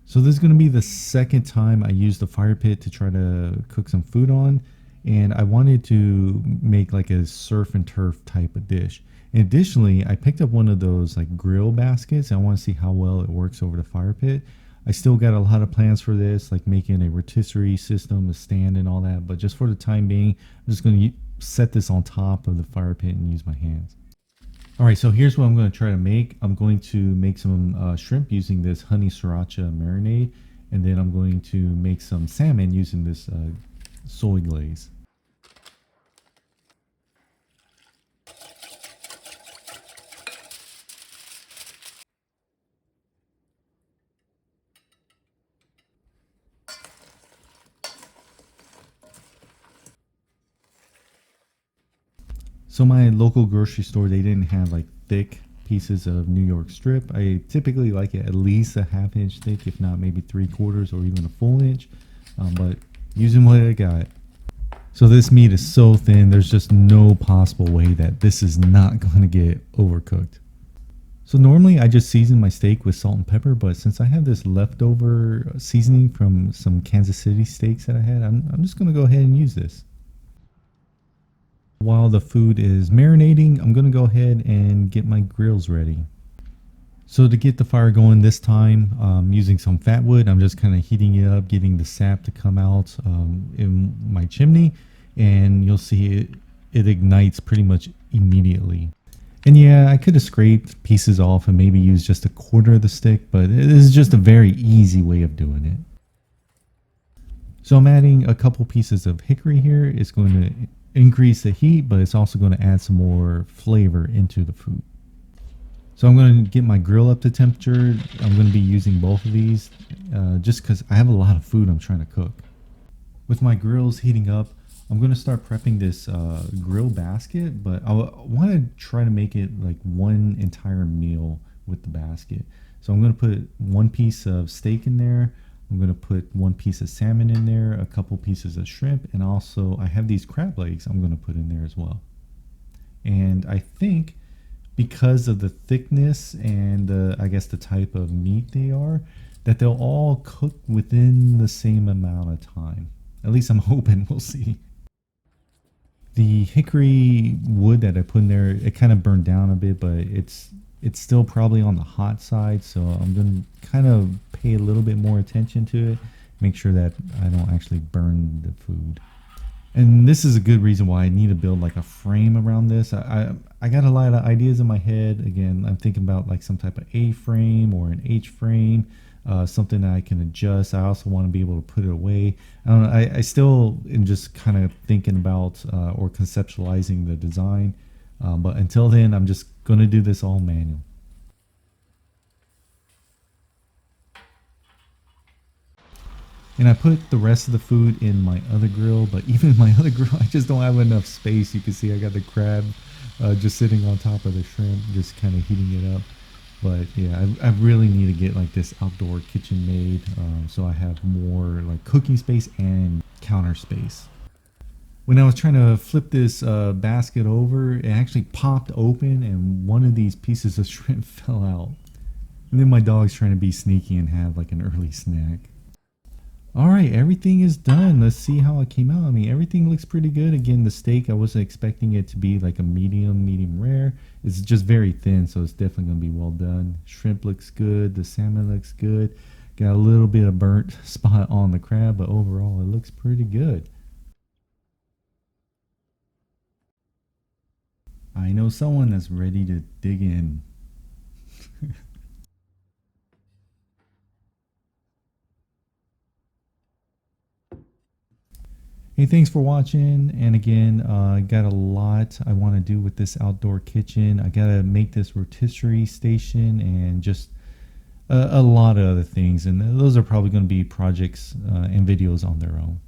So this is going to be the second time I used the fire pit to try to cook some food on, and I wanted to make like a surf and turf type of dish. And additionally, I picked up one of those like grill baskets. And I want to see how well it works over the fire pit. I still got a lot of plans for this, like making a rotisserie system, a stand, and all that. But just for the time being, I'm just going to set this on top of the fire pit and use my hands. All right, so here's what I'm going to try to make. I'm going to make some shrimp using this honey sriracha marinade, and then I'm going to make some salmon using this soy glaze. So my local grocery store, they didn't have like thick pieces of New York strip. I typically like it at least a half-inch thick, if not maybe 3/4 or even a full inch. But using what I got. So this meat is so thin, there's just no possible way that this is not going to get overcooked. So normally I just season my steak with salt and pepper, but since I have this leftover seasoning from some Kansas City steaks that I had, I'm just going to go ahead and use this. While the food is marinating, I'm going to go ahead and get my grills ready. So to get the fire going this time, using some fat wood, I'm just kind of heating it up, getting the sap to come out in my chimney, and you'll see it ignites pretty much immediately. And yeah, I could have scraped pieces off and maybe used just 1/4 of the stick, but it is just a very easy way of doing it. So I'm adding a couple pieces of hickory here. It's going to increase the heat, but it's also going to add some more flavor into the food. So I'm going to get my grill up to temperature. I'm going to be using both of these just because I have a lot of food I'm trying to cook. With my grills heating up, I'm going to start prepping this grill basket, but I want to try to make it like one entire meal with the basket. So I'm going to put one piece of steak in there. I'm going to put one piece of salmon in there, a couple pieces of shrimp, and also I have these crab legs I'm going to put in there as well. And I think because of the thickness and I guess the type of meat they are, that they'll all cook within the same amount of time. At least I'm hoping. We'll see. The hickory wood that I put in there, it kind of burned down a bit, but it's still probably on the hot side, so I'm going to kind of pay a little bit more attention to it, make sure that I don't actually burn the food. And this is a good reason why I need to build like a frame around this. I got a lot of ideas in my head. Again, I'm thinking about like some type of A frame or an H frame, something that I can adjust. I also want to be able to put it away. I don't know, I still am just kind of thinking about or conceptualizing the design. But until then, I'm just going to do this all manual. And I put the rest of the food in my other grill, but even in my other grill, I just don't have enough space. You can see I got the crab just sitting on top of the shrimp, just kind of heating it up. But yeah, I really need to get like this outdoor kitchen made so I have more like cooking space and counter space. When I was trying to flip this basket over, it actually popped open and one of these pieces of shrimp fell out. And then my dog's trying to be sneaky and have like an early snack. All right, everything is done. Let's see how it came out. I mean, everything looks pretty good. Again, the steak, I wasn't expecting it to be like a medium rare. It's just very thin, so it's definitely going to be well done. Shrimp looks good. The salmon looks good. Got a little bit of burnt spot on the crab, but overall, it looks pretty good. I know someone that's ready to dig in. Hey, thanks for watching. And again, I got a lot I want to do with this outdoor kitchen. I got to make this rotisserie station and just a lot of other things. And those are probably going to be projects and videos on their own.